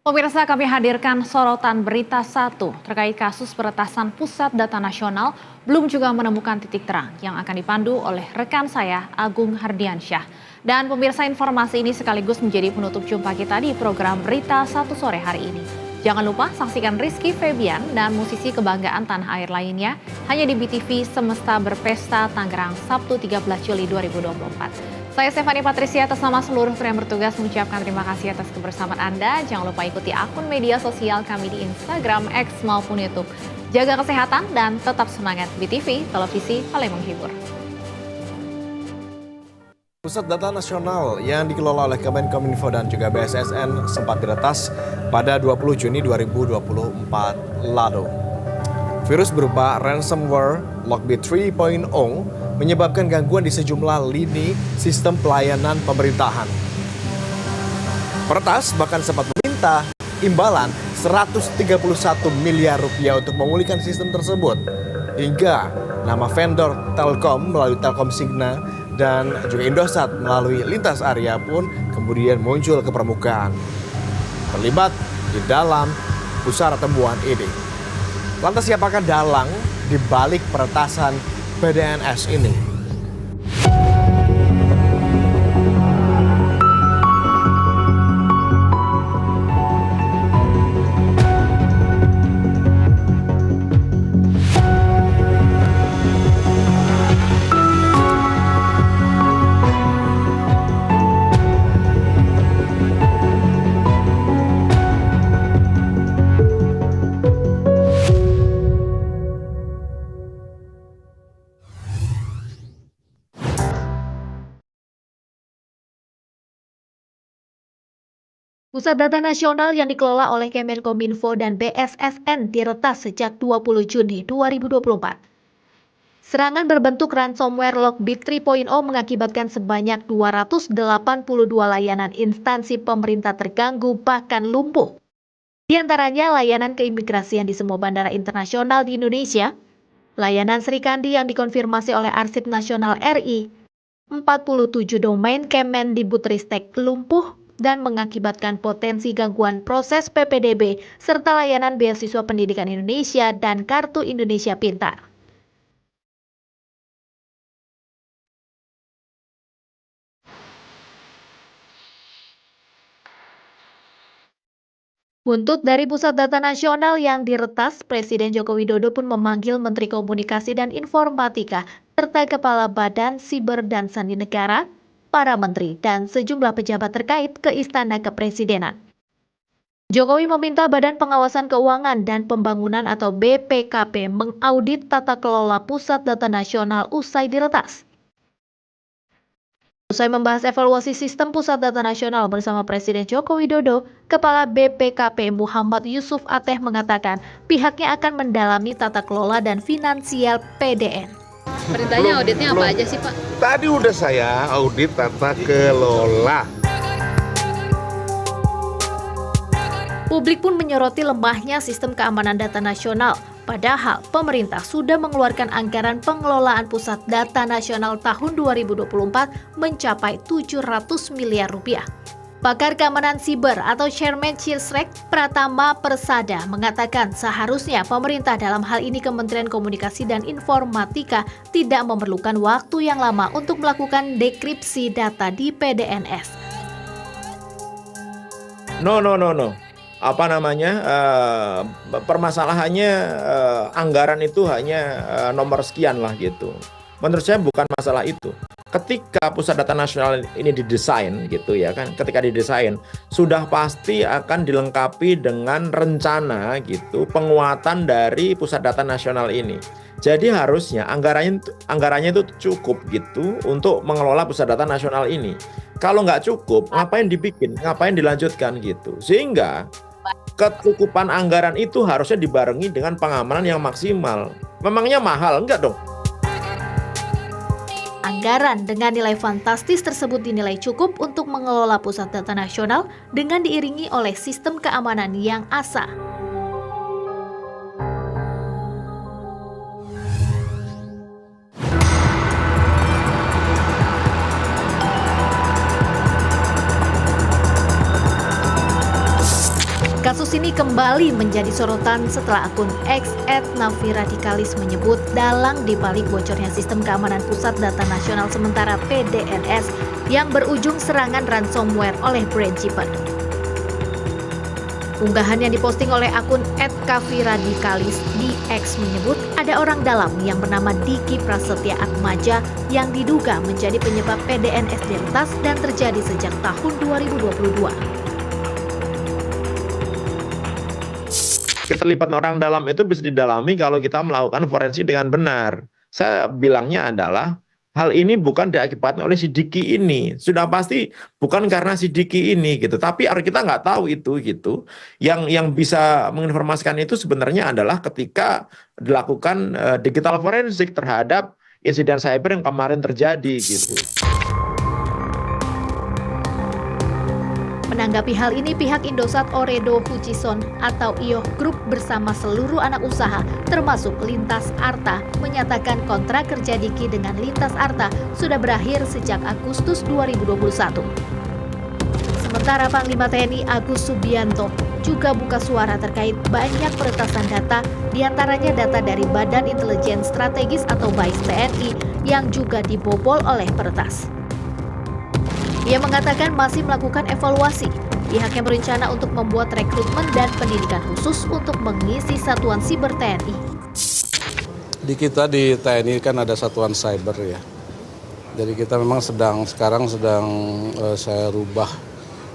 Pemirsa, kami hadirkan sorotan berita satu terkait kasus peretasan Pusat Data Nasional belum juga menemukan titik terang yang akan dipandu oleh rekan saya Agung Hardiansyah. Dan pemirsa, informasi ini sekaligus menjadi penutup jumpa kita di program Berita Satu Sore hari ini. Jangan lupa saksikan Rizky Febian dan musisi kebanggaan tanah air lainnya hanya di BTV Semesta Berpesta Tangerang Sabtu 13 Juli 2024. Saya Stefani Patricia atas nama seluruh kru yang bertugas mengucapkan terima kasih atas kebersamaan Anda. Jangan lupa ikuti akun media sosial kami di Instagram, X maupun YouTube. Jaga kesehatan dan tetap semangat. BTV, televisi paling menghibur. Pusat Data Nasional yang dikelola oleh Kemenkominfo dan juga BSSN sempat diretas pada 20 Juni 2024 lalu. Virus berupa ransomware Lockbit 3.0 menyebabkan gangguan di sejumlah lini sistem pelayanan pemerintahan. Peretas bahkan sempat meminta imbalan 131 miliar rupiah untuk memulihkan sistem tersebut. Hingga nama vendor Telkom melalui Telkomsigna dan juga Indosat melalui Lintas Arya pun kemudian muncul ke permukaan. Terlibat di dalam pusara temuan ini. Lantas siapakah dalang di balik peretasan PDNS ini? Pusat Data Nasional yang dikelola oleh Kemenkominfo dan BSSN diretas sejak 20 Juni 2024. Serangan berbentuk ransomware Lockbit 3.0 mengakibatkan sebanyak 282 layanan instansi pemerintah terganggu bahkan lumpuh. Di antaranya layanan keimigrasian di semua bandara internasional di Indonesia, layanan Srikandi yang dikonfirmasi oleh Arsip Nasional RI, 47 domain Kemendikbudristek lumpuh, dan mengakibatkan potensi gangguan proses PPDB serta layanan beasiswa pendidikan Indonesia dan Kartu Indonesia Pintar. Buntut dari Pusat Data Nasional yang diretas, Presiden Joko Widodo pun memanggil Menteri Komunikasi dan Informatika serta Kepala Badan Siber dan Sandi Negara, para menteri, dan sejumlah pejabat terkait ke Istana Kepresidenan. Jokowi meminta Badan Pengawasan Keuangan dan Pembangunan atau BPKP mengaudit tata kelola Pusat Data Nasional usai diretas. Usai membahas evaluasi sistem Pusat Data Nasional bersama Presiden Joko Widodo, Kepala BPKP Muhammad Yusuf Ateh mengatakan pihaknya akan mendalami tata kelola dan finansial PDN. Perintahnya auditnya apa aja sih, Pak? Tadi udah saya audit tata kelola. Publik pun menyoroti lemahnya sistem keamanan data nasional. Padahal pemerintah sudah mengeluarkan anggaran pengelolaan Pusat Data Nasional tahun 2024 mencapai 700 miliar rupiah. Pakar keamanan siber atau Chairman Cirsrek Pratama Persada mengatakan seharusnya pemerintah dalam hal ini Kementerian Komunikasi dan Informatika tidak memerlukan waktu yang lama untuk melakukan dekripsi data di PDNS. No. Permasalahannya anggaran itu hanya nomor sekian lah gitu. Menurut saya bukan masalah itu. Ketika Pusat Data Nasional ini didesain gitu ya kan, ketika didesain sudah pasti akan dilengkapi dengan rencana gitu penguatan dari Pusat Data Nasional ini. Jadi harusnya anggarannya itu cukup gitu untuk mengelola Pusat Data Nasional ini. Kalau nggak cukup, ngapain dibikin, ngapain dilanjutkan gitu. Sehingga kecukupan anggaran itu harusnya dibarengi dengan pengamanan yang maksimal. Memangnya mahal? Enggak dong. Anggaran dengan nilai fantastis tersebut dinilai cukup untuk mengelola Pusat Data Nasional dengan diiringi oleh sistem keamanan yang asa. Kasus ini kembali menjadi sorotan setelah akun X @naviradikalis menyebut dalang dibalik bocornya sistem keamanan pusat data nasional sementara PDNS yang berujung serangan ransomware oleh Brainchipper. Unggahan yang diposting oleh akun @kaviradikalis di X menyebut ada orang dalam yang bernama Diki Prasetya Atmaja yang diduga menjadi penyebab PDNS diretas dan terjadi sejak tahun 2022. Keterlibatan orang dalam itu bisa didalami kalau kita melakukan forensik dengan benar. Saya bilangnya adalah hal ini bukan diakibatkan oleh si Diki ini. Sudah pasti bukan karena si Diki ini gitu. Tapi kita nggak tahu itu gitu. Yang bisa menginformasikan itu sebenarnya adalah ketika dilakukan digital forensik terhadap insiden cyber yang kemarin terjadi gitu. Menanggapi hal ini, pihak Indosat Ooredoo Hutchison atau IOH Group bersama seluruh anak usaha termasuk Lintas Arta menyatakan kontrak kerja Diki dengan Lintas Arta sudah berakhir sejak Agustus 2021. Sementara Panglima TNI Agus Subianto juga buka suara terkait banyak peretasan data, diantaranya data dari Badan Intelijen Strategis atau BAIS TNI yang juga dibobol oleh peretas. Ia mengatakan masih melakukan evaluasi. Pihaknya berencana untuk membuat rekrutmen dan pendidikan khusus untuk mengisi satuan siber TNI. Di kita di TNI kan ada satuan cyber ya. Jadi kita memang sekarang sedang saya rubah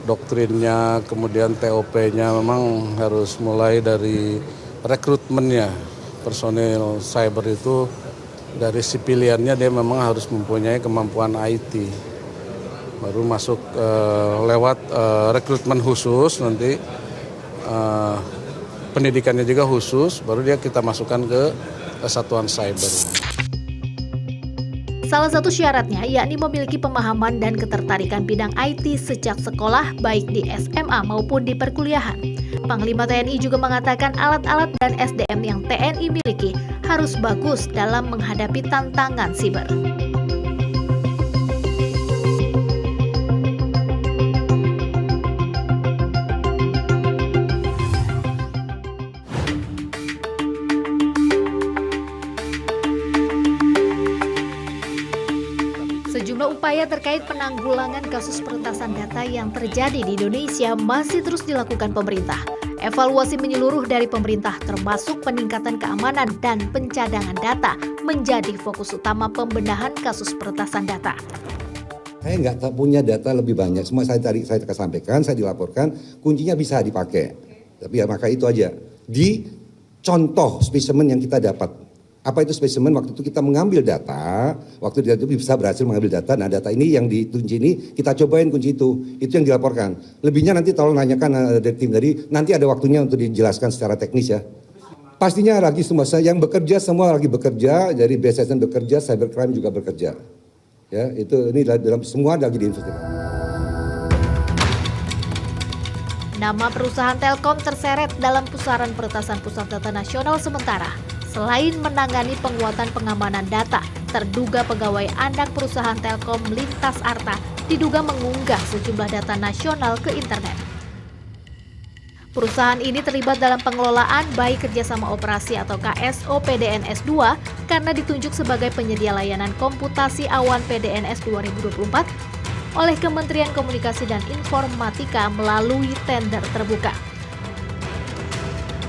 doktrinnya, kemudian TOP-nya memang harus mulai dari rekrutmennya. Personil cyber itu dari sipiliannya dia memang harus mempunyai kemampuan IT. Baru masuk lewat rekrutmen khusus, nanti pendidikannya juga khusus, baru dia kita masukkan ke satuan cyber. Salah satu syaratnya yakni memiliki pemahaman dan ketertarikan bidang IT sejak sekolah baik di SMA maupun di perkuliahan. Panglima TNI juga mengatakan alat-alat dan SDM yang TNI miliki harus bagus dalam menghadapi tantangan siber. Sejumlah upaya terkait penanggulangan kasus peretasan data yang terjadi di Indonesia masih terus dilakukan pemerintah. Evaluasi menyeluruh dari pemerintah termasuk peningkatan keamanan dan pencadangan data menjadi fokus utama pembenahan kasus peretasan data. Saya nggak punya data lebih banyak, semua saya sampaikan, saya dilaporkan, kuncinya bisa dipakai. Tapi ya maka itu aja. Di contoh spesimen yang kita dapat. Apa itu spesimen? Waktu itu kita mengambil data, waktu itu bisa berhasil mengambil data. Nah data ini yang ditunjuk ini kita cobain kunci itu yang dilaporkan. Lebihnya nanti tolong nanyakan dari tim tadi, nanti ada waktunya untuk dijelaskan secara teknis ya. Pastinya lagi semua yang bekerja semua lagi bekerja, dari BSSN bekerja, cybercrime juga bekerja. Ya itu ini dalam semua lagi diinvestigasi. Nama perusahaan Telkom terseret dalam pusaran peretasan pusat data nasional sementara. Selain menangani penguatan pengamanan data, terduga pegawai anak perusahaan Telkom Lintas Arta diduga mengunggah sejumlah data nasional ke internet. Perusahaan ini terlibat dalam pengelolaan baik kerjasama operasi atau KSO PDNS 2 karena ditunjuk sebagai penyedia layanan komputasi awan PDNS 2024 oleh Kementerian Komunikasi dan Informatika melalui tender terbuka.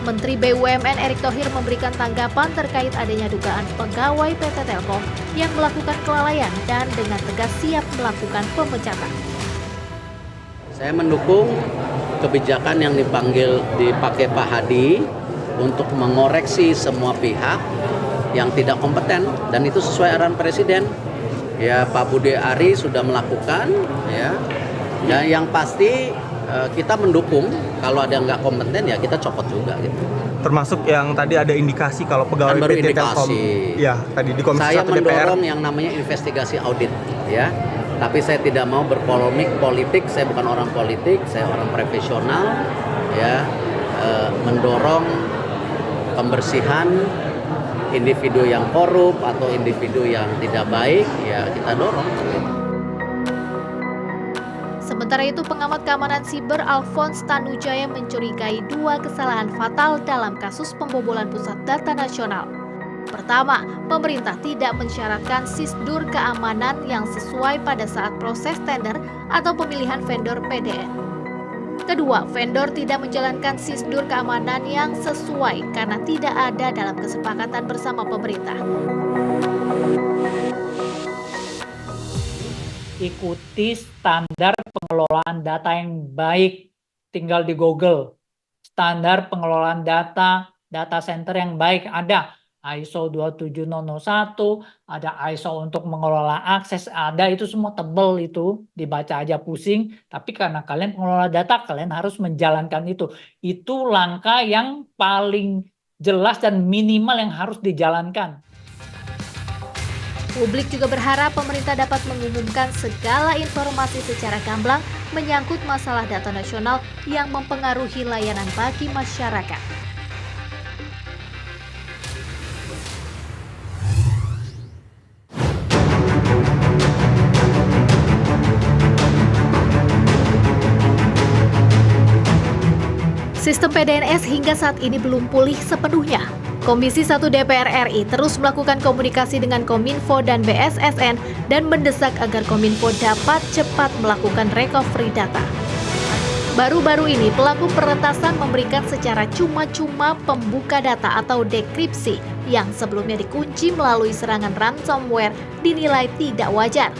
Menteri BUMN Erick Thohir memberikan tanggapan terkait adanya dugaan pegawai PT Telkom yang melakukan kelalaian dan dengan tegas siap melakukan pemecatan. Saya mendukung kebijakan yang dipakai Pak Hadi untuk mengoreksi semua pihak yang tidak kompeten dan itu sesuai arahan Presiden. Ya Pak Budi Ari sudah melakukan ya. Dan yang pasti kita mendukung, kalau ada yang nggak kompeten ya kita copot juga gitu. Termasuk yang tadi ada indikasi kalau pegawai PT Telkom ya tadi di Komisi 1 DPR. Saya mendorong yang namanya investigasi audit ya. Tapi saya tidak mau berpolemik politik, saya bukan orang politik, saya orang profesional ya, mendorong pembersihan individu yang korup atau individu yang tidak baik ya kita dorong. Sementara itu, pengamat keamanan siber Alphonse Tanujaya mencurigai 2 kesalahan fatal dalam kasus pembobolan pusat data nasional. Pertama, pemerintah tidak mensyaratkan sisdur keamanan yang sesuai pada saat proses tender atau pemilihan vendor PDN. Kedua, vendor tidak menjalankan sisdur keamanan yang sesuai karena tidak ada dalam kesepakatan bersama pemerintah. Ikuti standar pengelolaan data yang baik, tinggal di Google. Standar pengelolaan data center yang baik ada ISO 27001, ada ISO untuk mengelola akses, ada itu semua tebel itu, dibaca aja pusing, tapi karena kalian pengelola data, kalian harus menjalankan itu. Itu langkah yang paling jelas dan minimal yang harus dijalankan. Publik juga berharap pemerintah dapat mengumumkan segala informasi secara gamblang menyangkut masalah data nasional yang mempengaruhi layanan bagi masyarakat. Sistem PDNS hingga saat ini belum pulih sepenuhnya. Komisi 1 DPR RI terus melakukan komunikasi dengan Kominfo dan BSSN dan mendesak agar Kominfo dapat cepat melakukan recovery data. Baru-baru ini pelaku peretasan memberikan secara cuma-cuma pembuka data atau dekripsi yang sebelumnya dikunci melalui serangan ransomware dinilai tidak wajar.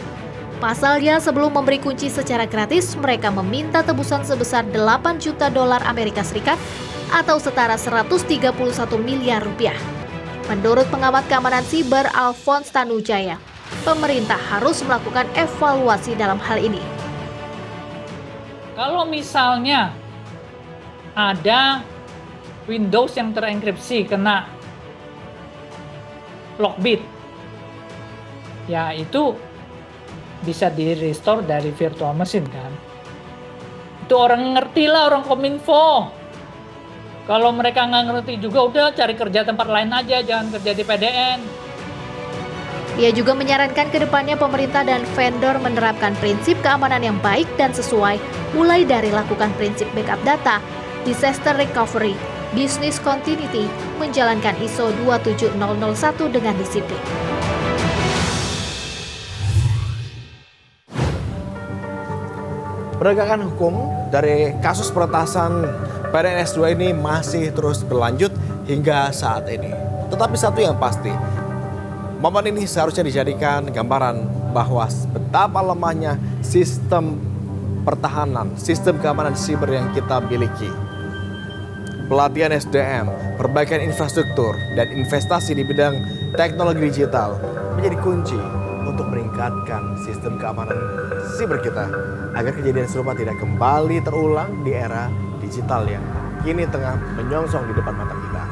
Pasalnya, sebelum memberi kunci secara gratis, mereka meminta tebusan sebesar 8 juta dolar Amerika Serikat atau setara 131 miliar rupiah. Menurut pengamat keamanan siber Alphonse Tanujaya, pemerintah harus melakukan evaluasi dalam hal ini. Kalau misalnya ada Windows yang terenkripsi kena Lockbit, ya itu bisa di-restore dari virtual machine kan. Itu orang ngerti lah, orang Kominfo. Kalau mereka nggak ngerti juga udah cari kerja tempat lain aja, jangan kerja di PDN. Ia juga menyarankan ke depannya pemerintah dan vendor menerapkan prinsip keamanan yang baik dan sesuai, mulai dari lakukan prinsip backup data, disaster recovery, business continuity, menjalankan ISO 27001 dengan disiplin. Penegakan hukum dari kasus peretasan PDNS 2 ini masih terus berlanjut hingga saat ini. Tetapi satu yang pasti, momen ini seharusnya dijadikan gambaran bahwa betapa lemahnya sistem pertahanan, sistem keamanan siber yang kita miliki. Pelatihan SDM, perbaikan infrastruktur, dan investasi di bidang teknologi digital menjadi kunci untuk meningkatkan sistem keamanan siber kita agar kejadian serupa tidak kembali terulang di era digital yang kini tengah menyongsong di depan mata kita.